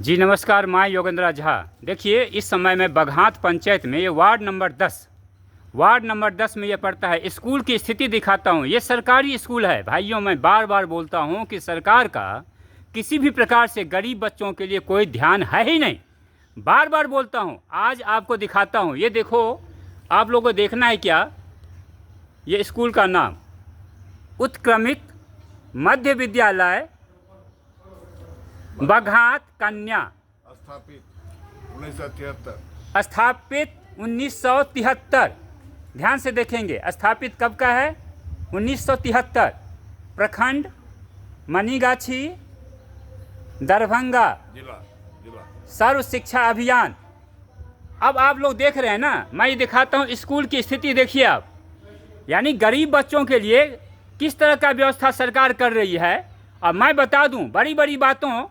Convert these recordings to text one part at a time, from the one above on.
जी नमस्कार, मैं योगेंद्र झा। देखिए, इस समय मैं बघात पंचायत में ये वार्ड नंबर 10 में ये पड़ता है। स्कूल की स्थिति दिखाता हूँ। ये सरकारी स्कूल है भाइयों। मैं बार बार बोलता हूँ कि सरकार का किसी भी प्रकार से गरीब बच्चों के लिए कोई ध्यान है ही नहीं। बार बार बोलता हूँ। आज आपको दिखाता हूँ। ये देखो, आप लोगों को देखना है क्या, ये स्कूल का नाम उत्क्रमित मध्य विद्यालय बघात कन्या, स्थापित 1973। ध्यान से देखेंगे, स्थापित कब का है? 1973। प्रखंड मनीगाछी, दरभंगा, सर्व शिक्षा अभियान। अब आप लोग देख रहे हैं ना, मैं ये दिखाता हूँ स्कूल की स्थिति। देखिए आप, यानी गरीब बच्चों के लिए किस तरह का व्यवस्था सरकार कर रही है। और मैं बता दूं, बड़ी बड़ी बातों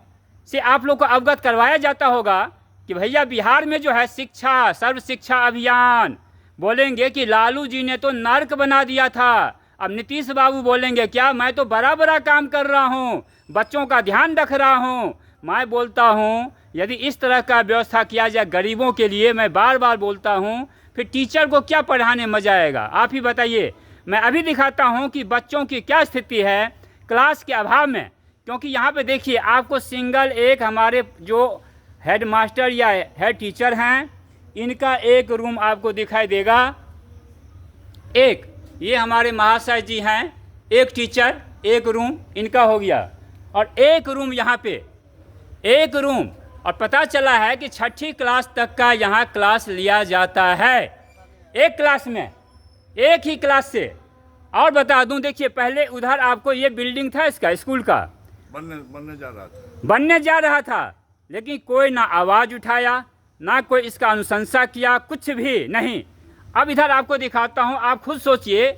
से आप लोग को अवगत करवाया जाता होगा कि भैया बिहार में जो है शिक्षा, सर्व शिक्षा अभियान, बोलेंगे कि लालू जी ने तो नर्क बना दिया था। अब नीतीश बाबू बोलेंगे क्या, मैं तो बड़ा बड़ा काम कर रहा हूँ, बच्चों का ध्यान रख रहा हूँ। मैं बोलता हूँ, यदि इस तरह का व्यवस्था किया जाए गरीबों के लिए, मैं बार बार बोलता हूँ, फिर टीचर को क्या पढ़ाने मजा आएगा? आप ही बताइए। मैं अभी दिखाता हूँ कि बच्चों की क्या स्थिति है क्लास के अभाव में। क्योंकि यहाँ पे देखिए, आपको सिंगल एक हमारे जो हेड मास्टर या हेड टीचर हैं, इनका एक रूम आपको दिखाई देगा। एक ये हमारे महाशय जी हैं, एक टीचर, एक रूम इनका हो गया। और एक रूम यहाँ पे, एक रूम। और पता चला है कि 6ठी क्लास तक का यहाँ क्लास लिया जाता है, एक क्लास में, एक ही क्लास से। और बता दूं, देखिए पहले उधर आपको ये बिल्डिंग था इसका, स्कूल का बनने जा रहा था, लेकिन कोई ना आवाज़ उठाया, ना कोई इसका अनुशंसा किया, कुछ भी नहीं। अब इधर आपको दिखाता हूँ, आप खुद सोचिए।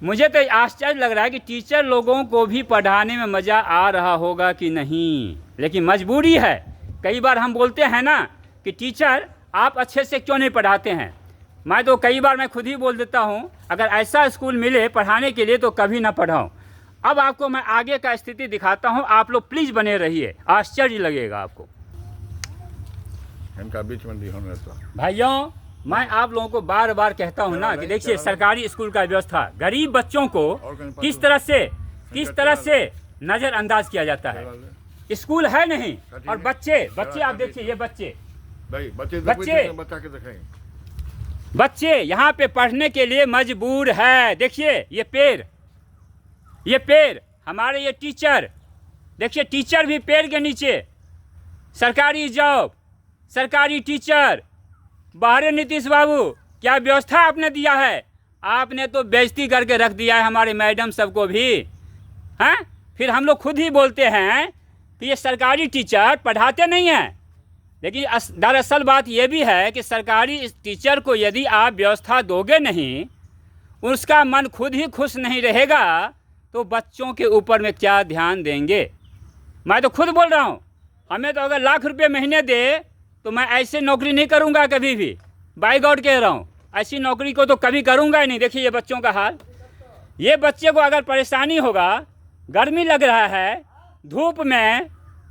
मुझे तो आश्चर्य लग रहा है कि टीचर लोगों को भी पढ़ाने में मज़ा आ रहा होगा कि नहीं, लेकिन मजबूरी है। कई बार हम बोलते हैं ना कि टीचर आप अच्छे से क्यों नहीं पढ़ाते हैं। मैं तो कई बार मैं खुद ही बोल देता हूँ, अगर ऐसा स्कूल मिले पढ़ाने के लिए तो कभी ना पढ़ाऊँ। अब आपको मैं आगे का स्थिति दिखाता हूँ, आप लोग प्लीज़ बने रहिए, आश्चर्य लगेगा आपको। इनका बीच में नहीं होने था। भाइयों, मैं आप लोगों को बार बार कहता हूँ ना कि देखिए सरकारी स्कूल का व्यवस्था गरीब बच्चों को किस तरह से नज़रअंदाज किया जाता है। स्कूल है नहीं, और बच्चे आप देखिए, ये बच्चे यहाँ पे पढ़ने के लिए मजबूर है। देखिए ये पेड़ हमारे, ये टीचर देखिए, टीचर भी पेड़ के नीचे, सरकारी जॉब, सरकारी टीचर। बाहर नीतीश बाबू, क्या व्यवस्था आपने दिया है? आपने तो बेइज्जती करके रख दिया है हमारे मैडम सबको भी, हैं? फिर हम लोग खुद ही बोलते हैं कि ये सरकारी टीचर पढ़ाते नहीं हैं। लेकिन दरअसल बात ये भी है कि सरकारी टीचर को यदि आप व्यवस्था दोगे नहीं, उसका मन खुद ही खुश नहीं रहेगा, तो बच्चों के ऊपर में क्या ध्यान देंगे? मैं तो खुद बोल रहा हूँ, हमें तो अगर लाख रुपये महीने दे तो मैं ऐसे नौकरी नहीं करूँगा कभी भी। बाय गॉड कह रहा हूँ, ऐसी नौकरी को तो कभी करूँगा ही नहीं। देखिए ये बच्चों का हाल। ये बच्चे को अगर परेशानी होगा, गर्मी लग रहा है, धूप में,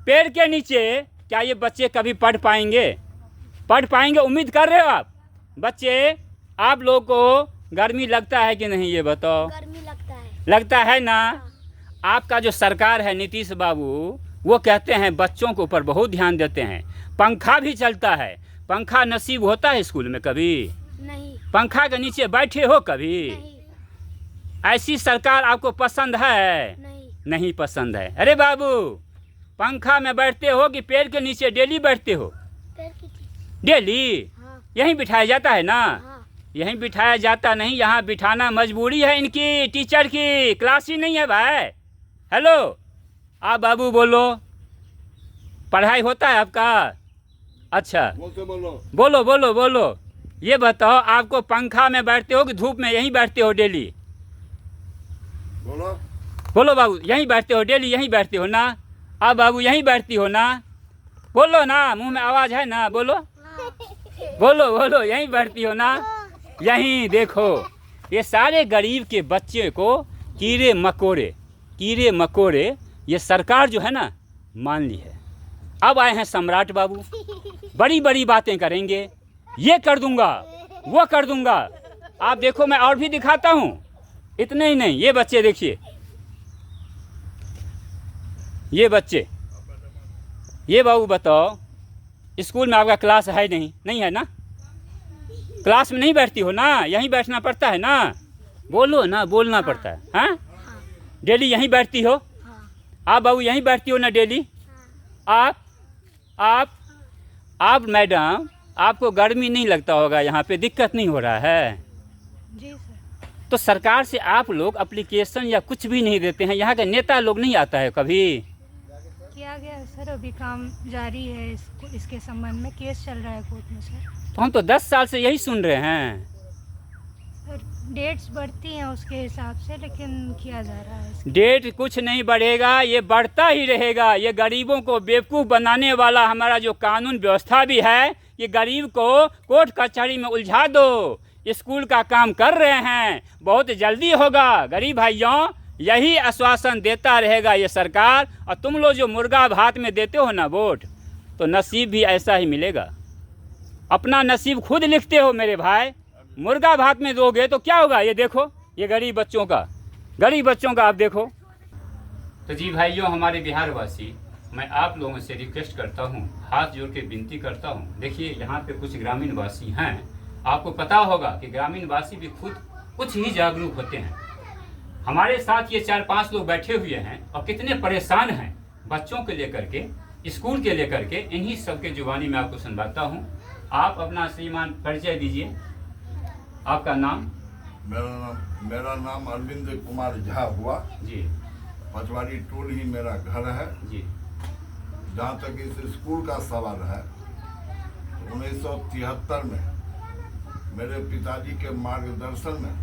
पेड़ के नीचे, क्या ये बच्चे कभी पढ़ पाएंगे? उम्मीद कर रहे हो आप? बच्चे, आप लोग को गर्मी लगता है कि नहीं, ये बताओ। गर्मी लगता है ना। आपका जो सरकार है नीतीश बाबू, वो कहते हैं बच्चों के ऊपर बहुत ध्यान देते हैं। पंखा भी चलता है। पंखा नसीब होता है स्कूल में कभी? नहीं। पंखा के नीचे बैठे हो कभी? नहीं। ऐसी सरकार आपको पसंद है? नहीं पसंद है। अरे बाबू, पंखा में बैठते हो कि पेड़ के नीचे डेली बैठते हो? डेली? हाँ। यहीं बिठाया जाता है ना? हाँ। यहीं बिठाया जाता नहीं, यहाँ बिठाना मजबूरी है इनकी, टीचर की। क्लास ही नहीं है भाई। हेलो, आप बाबू बोलो, पढ़ाई होता है आपका? अच्छा, बोलो। ये बताओ, आपको पंखा में बैठते हो कि धूप में यहीं बैठते हो डेली? बोलो बाबू, यहीं बैठते हो डेली? यहीं बैठते हो ना? आप बाबू यहीं बैठती हो ना? बोलो ना, मुंह में आवाज़ है ना? बोलो, यहीं बैठती हो ना? यहीं देखो, ये सारे गरीब के बच्चे को कीड़े मकोड़े ये सरकार जो है ना मान ली है। अब आए हैं सम्राट बाबू, बड़ी बड़ी बातें करेंगे, ये कर दूंगा वो कर दूंगा। आप देखो मैं और भी दिखाता हूँ, इतने ही नहीं, ये बच्चे देखिए, ये बच्चे, ये बाबू बताओ, स्कूल में आपका क्लास है नहीं? नहीं है ना? क्लास में नहीं बैठती हो ना, यहीं बैठना पड़ता है ना? बोलो ना, बोलना पड़ता है। हाँ, डेली यहीं बैठती हो? आप बाबू यहीं बैठती हो ना डेली? आप मैडम, आपको गर्मी नहीं लगता होगा, यहाँ पे दिक्कत नहीं हो रहा है? जी सर। तो सरकार से आप लोग एप्लीकेशन या कुछ भी नहीं देते हैं? यहाँ के नेता लोग नहीं आता है कभी? किया गया है सर, अभी काम जारी है, इसके संबंध में केस चल रहा है कोर्ट में सर। तो हम तो 10 साल से यही सुन रहे हैं सर। डेट्स बढ़ती हैं उसके हिसाब से, लेकिन किया जा रहा है। डेट कुछ नहीं बढ़ेगा, ये बढ़ता ही रहेगा। ये गरीबों को बेवकूफ़ बनाने वाला हमारा जो कानून व्यवस्था भी है, ये गरीब को कोर्ट कचहरी में उलझा दो। स्कूल का काम कर रहे हैं, बहुत जल्दी होगा। गरीब भाइयों, यही आश्वासन देता रहेगा ये सरकार। और तुम लोग जो मुर्गा भात में देते हो ना वोट, तो नसीब भी ऐसा ही मिलेगा। अपना नसीब खुद लिखते हो मेरे भाई। मुर्गा भात में दोगे तो क्या होगा? ये देखो, ये गरीब बच्चों का आप देखो। तो जी भाइयों, हमारे बिहारवासी, मैं आप लोगों से रिक्वेस्ट करता हूँ, हाथ जोड़ के विनती करता हूँ। देखिए, यहाँ पे कुछ ग्रामीण वासी हैं, आपको पता होगा कि ग्रामीण वासी भी खुद कुछ ही जागरूक होते हैं। हमारे साथ ये 4-5 लोग बैठे हुए हैं और कितने परेशान हैं बच्चों के लेकर के, स्कूल के लेकर के। इन्हीं सबके जुबानी में आपको सुनवाता हूँ। आप अपना श्रीमान परिचय दीजिए, आपका नाम? मेरा नाम अरविंद कुमार झा हुआ जी। पचवाड़ी टोल ही मेरा घर है जी। जहाँ तक इस स्कूल का सवाल है, 1973 में मेरे पिताजी के मार्गदर्शन में,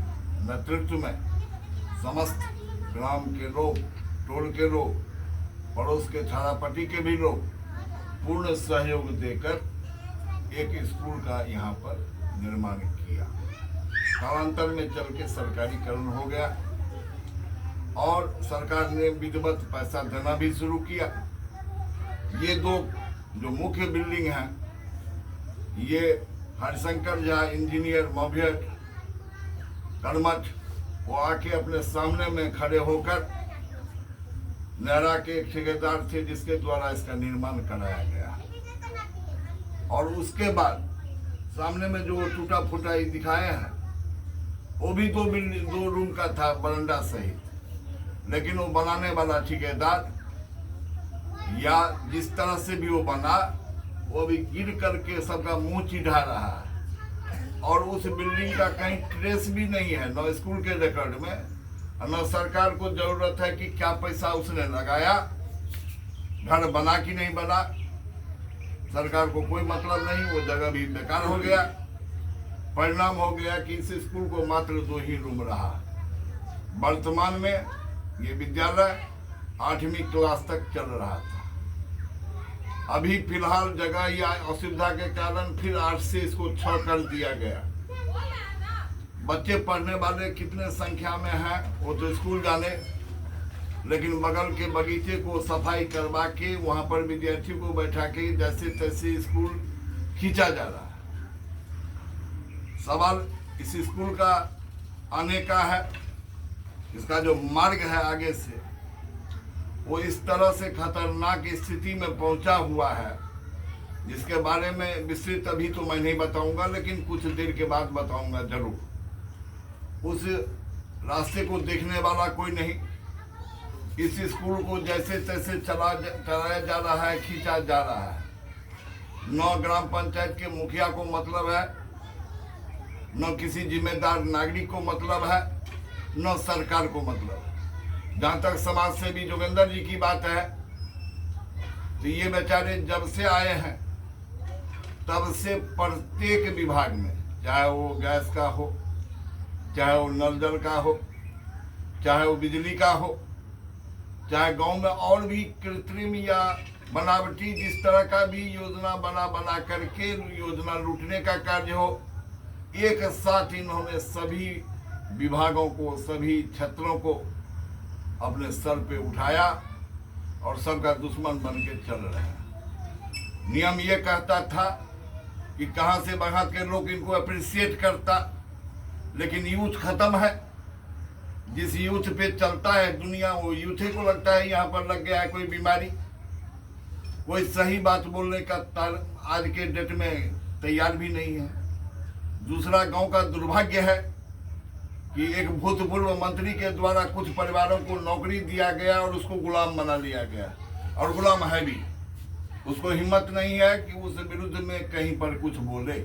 नेतृत्व में, समस्त ग्राम के लोग, टोल के लोग, पड़ोस के छारापट्टी के भी लोग पूर्ण सहयोग देकर एक स्कूल का यहाँ पर निर्माण किया। कालांतर में चल के सरकारीकरण हो गया और सरकार ने विधिवत पैसा देना भी शुरू किया। ये दो जो मुख्य बिल्डिंग हैं, ये हरिशंकर झा इंजीनियर मौभियट कर्मठ, वो आके अपने सामने में खड़े होकर, नेहरा के एक ठेकेदार थे जिसके द्वारा इसका निर्माण कराया गया। और उसके बाद सामने में जो टूटा फूटा दिखाए हैं, वो भी दो रूम का था, बरंडा सहित। लेकिन वो बनाने वाला ठेकेदार, या जिस तरह से भी वो बना, वो भी गिर करके सबका मुंह चिढ़ा रहा है। और उस बिल्डिंग का कहीं ट्रेस भी नहीं है, न स्कूल के रिकॉर्ड में, न सरकार को जरूरत है कि क्या पैसा उसने लगाया, घर बना कि नहीं बना, सरकार को कोई मतलब नहीं। वो जगह भी बेकार हो गया। परिणाम हो गया कि इस स्कूल को मात्र 2 ही रूम रहा। वर्तमान में ये विद्यालय 8वीं क्लास तक चल रहा था। अभी फिलहाल जगह या असुविधा के कारण फिर 8 से इसको 6 कर दिया गया। बच्चे पढ़ने वाले कितने संख्या में हैं वो तो स्कूल जाने, लेकिन बगल के बगीचे को सफाई करवा के वहाँ पर विद्यार्थियों को बैठा के जैसे तैसे स्कूल खींचा जा रहा है। सवाल इस स्कूल का आने का है। इसका जो मार्ग है आगे से, वो इस तरह से खतरनाक स्थिति में पहुंचा हुआ है, जिसके बारे में विस्तृत अभी तो मैं नहीं बताऊंगा, लेकिन कुछ देर के बाद बताऊंगा जरूर। उस रास्ते को देखने वाला कोई नहीं। इस स्कूल को जैसे तैसे चलाया जा रहा है, खींचा जा रहा है। न ग्राम पंचायत के मुखिया को मतलब है, न किसी जिम्मेदार नागरिक को मतलब है, न सरकार को मतलब है। जहाँ तक समाज सेवी जोगेंद्र जी की बात है, तो ये बेचारे जब से आए हैं तब से प्रत्येक विभाग में, चाहे वो गैस का हो, चाहे वो नल जल का हो, चाहे वो बिजली का हो, चाहे गांव में और भी कृत्रिम या बनावटी जिस तरह का भी योजना बना करके योजना लूटने का कार्य हो, एक साथ इन्होंने सभी विभागों को, सभी क्षेत्रों को अपने सर पे उठाया और सबका दुश्मन बन के चल रहे हैं। नियम ये कहता था कि कहाँ से बाहर के लोग इनको अप्रिशिएट करता, लेकिन यूथ खत्म है। जिस यूथ पे चलता है दुनिया, वो यूथ को लगता है यहाँ पर लग गया है कोई बीमारी। कोई सही बात बोलने का आज के डेट में तैयार भी नहीं है। दूसरा, गांव का दुर्भाग्य है कि एक भूतपूर्व मंत्री के द्वारा कुछ परिवारों को नौकरी दिया गया और उसको गुलाम बना लिया गया, और गुलाम है भी। उसको हिम्मत नहीं है कि उस विरुद्ध में कहीं पर कुछ बोले।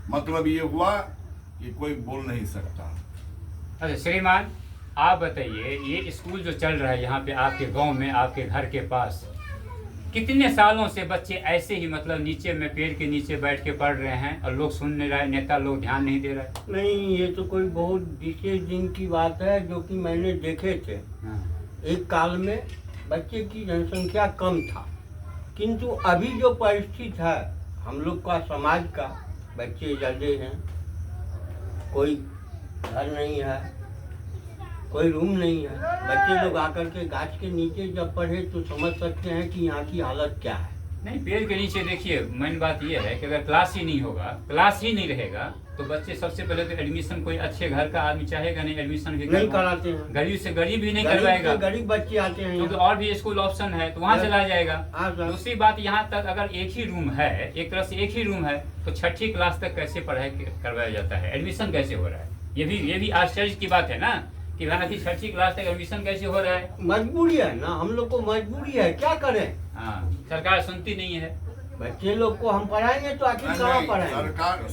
मतलब ये हुआ कि कोई बोल नहीं सकता। अच्छा श्रीमान, आप बताइए, ये स्कूल जो चल रहा है यहाँ पे आपके गांव में, आपके घर के पास, कितने सालों से बच्चे ऐसे ही मतलब नीचे में पेड़ के नीचे बैठ के पढ़ रहे हैं और लोग सुन नहीं रहे, नेता लोग ध्यान नहीं दे रहे? नहीं, ये तो कोई बहुत विशेष दिन की बात है जो कि मैंने देखे थे। एक काल में बच्चे की जनसंख्या कम था, किंतु अभी जो परिस्थिति है हम लोग का समाज का, बच्चे ज़्यादा हैं, कोई घर नहीं है, कोई रूम नहीं है। बच्चे लोग आकर के गाछ के नीचे जब पढ़े तो समझ सकते हैं कि यहाँ की हालत क्या है। नहीं, पेड़ के नीचे देखिए, मेन बात यह है कि अगर क्लास ही नहीं होगा, क्लास ही नहीं रहेगा, तो बच्चे सबसे पहले तो एडमिशन कोई अच्छे घर का आदमी चाहेगा नहीं, एडमिशन भी नहीं कराते हैं। गरीब से गरीब भी नहीं करवाएगा। गरीब बच्चे आते हैं तो और भी स्कूल ऑप्शन है तो वहाँ चला जाएगा। दूसरी बात, यहाँ तक अगर एक ही रूम है, एक तरह से एक ही रूम है, तो 6ठी क्लास तक कैसे पढ़ाई करवाया जाता है, एडमिशन कैसे हो रहा है? ये भी आश्चर्य की बात है ना कि वहाँ की 6ठी क्लास तक एडमिशन कैसे हो रहा है? मजबूरी है ना, हम लोग को मजबूरी है, क्या करें। हाँ, सरकार सुनती नहीं है। बच्चे लोग को हम पढ़ाएंगे तो आखिर कहाँ पढ़ाएंगे?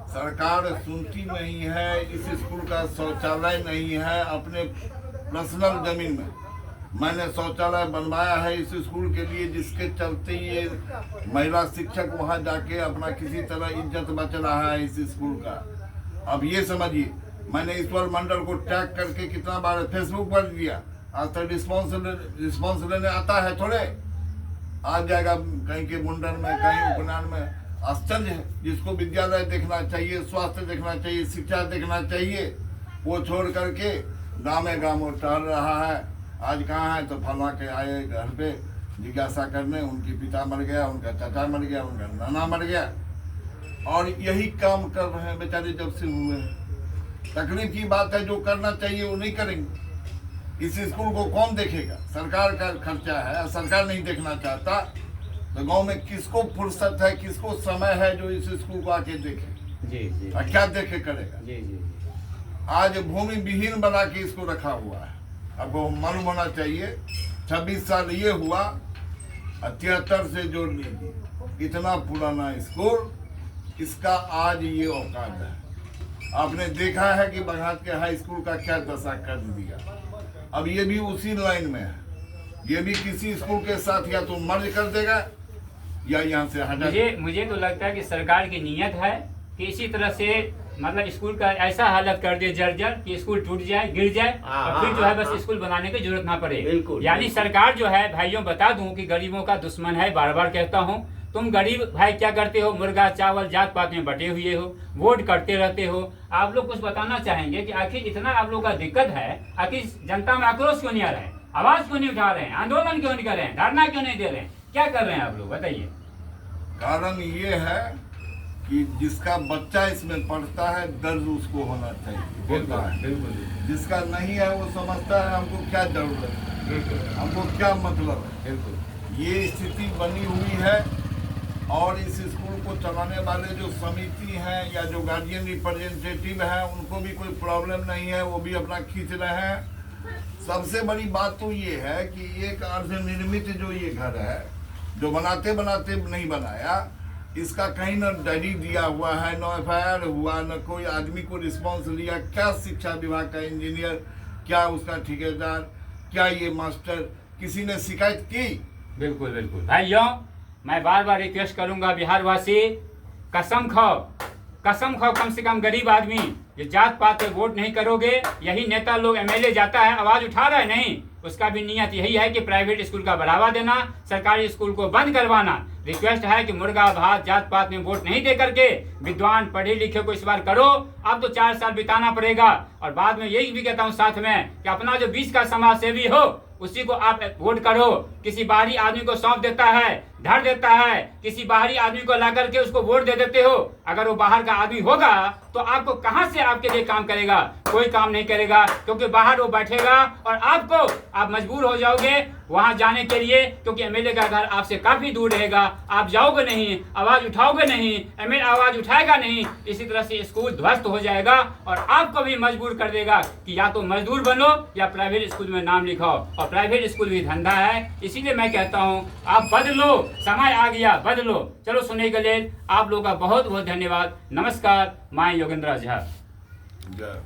सरकार सुनती नहीं है। इस स्कूल का शौचालय नहीं है। अपने पर्सनल जमीन में मैंने शौचालय बनवाया है इस स्कूल के लिए, जिसके चलते ये महिला शिक्षक वहाँ जाके अपना किसी तरह इज्जत बच रहा है इस स्कूल का। अब ये समझिए, मैंने ईश्वर मंडल को टैग करके कितना बार फेसबुक पर दिया, आज तक रिस्पॉन्स लेने आता है थोड़े। आ जाएगा कहीं के मुंडन में, कहीं उपनयन में। आश्चर्य है। जिसको विद्यालय देखना चाहिए, स्वास्थ्य देखना चाहिए, शिक्षा देखना चाहिए, वो छोड़ करके गाँव में टहल रहा है। आज कहाँ है तो फलवा के आए घर पे जिज्ञासा करने, उनकी पिता मर गया, उनका चाचा मर गया, उनका नाना मर गया, और यही काम कर रहे हैं बेचारे जब से हुए। तकलीफ की बात है, जो करना चाहिए वो नहीं करेंगे। इस स्कूल को कौन देखेगा? सरकार का खर्चा है, सरकार नहीं देखना चाहता तो गांव में किसको फुर्सत है, किसको समय है जो इस स्कूल को आके देखे? जी। और क्या देखे करेगा? जी। आज भूमि विहीन बना के इसको रखा हुआ है। अब वो मालूम होना चाहिए 26 साल ये हुआ, 73 से जोड़ लीजिए, इतना पुराना स्कूल, इसका आज ये औकात है। आपने देखा है कि बघाट के हाई स्कूल का क्या दशा कर दिया। अब ये भी उसी लाइन में है। ये भी किसी स्कूल के साथ या तो मर्ज कर देगा या यहाँ से हटा। मुझे तो लगता है कि सरकार की नीयत है कि इसी तरह से मतलब स्कूल का ऐसा हालत कर दे जर्जर कि स्कूल टूट जाए, गिर जाए, और फिर जो है बस स्कूल बनाने की जरूरत ना पड़े। यानी सरकार जो है, भाइयों बता दूं कि गरीबों का दुश्मन है। बार बार कहता हूं, तुम गरीब भाई क्या करते हो? मुर्गा चावल जात पात में बटे हुए हो, वोट करते रहते हो। आप लोग कुछ बताना चाहेंगे कि आखिर इतना आप लोग का दिक्कत है, आखिर जनता में आक्रोश क्यों नहीं आ रहा है, आवाज क्यों नहीं उठा रहे हैं, आंदोलन क्यों नहीं कर रहे हैं, धरना क्यों नहीं दे रहे हैं, क्या कर रहे हैं आप लोग बताइए? कारण ये है कि जिसका बच्चा इसमें पढ़ता है दर्द उसको होना चाहिए, होता है। बिल्कुल। जिसका नहीं है वो समझता है हमको क्या जरूरत है, हमको क्या मतलब है। बिल्कुल। ये स्थिति बनी हुई है, और इस स्कूल को चलाने वाले जो समिति हैं या जो गार्जियन रिप्रेजेंटेटिव हैं, उनको भी कोई प्रॉब्लम नहीं है, वो भी अपना खींच रहे हैं। सबसे बड़ी बात तो ये है कि एक अर्ध निर्मित जो ये घर है, जो बनाते बनाते नहीं बनाया, इसका कहीं न डायरी दिया हुआ है, न FIR हुआ, न कोई आदमी को रिस्पॉन्स लिया। क्या शिक्षा विभाग का इंजीनियर, क्या उसका ठेकेदार, क्या ये मास्टर, किसी ने शिकायत की? बिल्कुल भाइयों, मैं बार बार रिक्वेस्ट करूंगा, बिहारवासी कसम खाओ कम से कम गरीब आदमी जो जात पात पे वोट नहीं करोगे। यही नेता लोग MLA जाता है आवाज उठा रहा है, नहीं, उसका भी नियत यही है कि प्राइवेट स्कूल का बढ़ावा देना, सरकारी स्कूल को बंद करवाना। रिक्वेस्ट है कि मुर्गा भात जात पात में वोट नहीं दे करके विद्वान पढ़े लिखे को इस बार करो। अब तो 4 साल बिताना पड़ेगा, और बाद में यही भी कहता हूँ साथ में कि अपना जो बीच का समाज सेवी हो उसी को आप वोट करो। किसी बाहरी आदमी को सौंप देता है, धर देता है, किसी बाहरी आदमी को ला करके उसको वोट दे देते हो, अगर वो बाहर का आदमी होगा तो आपको कहां से आपके लिए काम करेगा? कोई काम नहीं करेगा, क्योंकि बाहर वो बैठेगा और आप मजबूर हो जाओगे वहां जाने के लिए, क्योंकि एमएलए का घर आपसे काफी दूर रहेगा। आप जाओगे नहीं, आवाज उठाओगे नहीं, एमएलए आवाज उठाएगा नहीं, इसी तरह से स्कूल ध्वस्त हो जाएगा और आपको भी मजबूर कर देगा कि या तो मजदूर बनो या प्राइवेट स्कूल में नाम लिखाओ, और प्राइवेट स्कूल भी धंधा है। इसीलिए मैं कहता हूँ आप बदलो, समय आ गया, बदलो। चलो सुनने के लिए आप लोगों का बहुत बहुत धन्यवाद। नमस्कार, मैं योगेंद्र झा। जय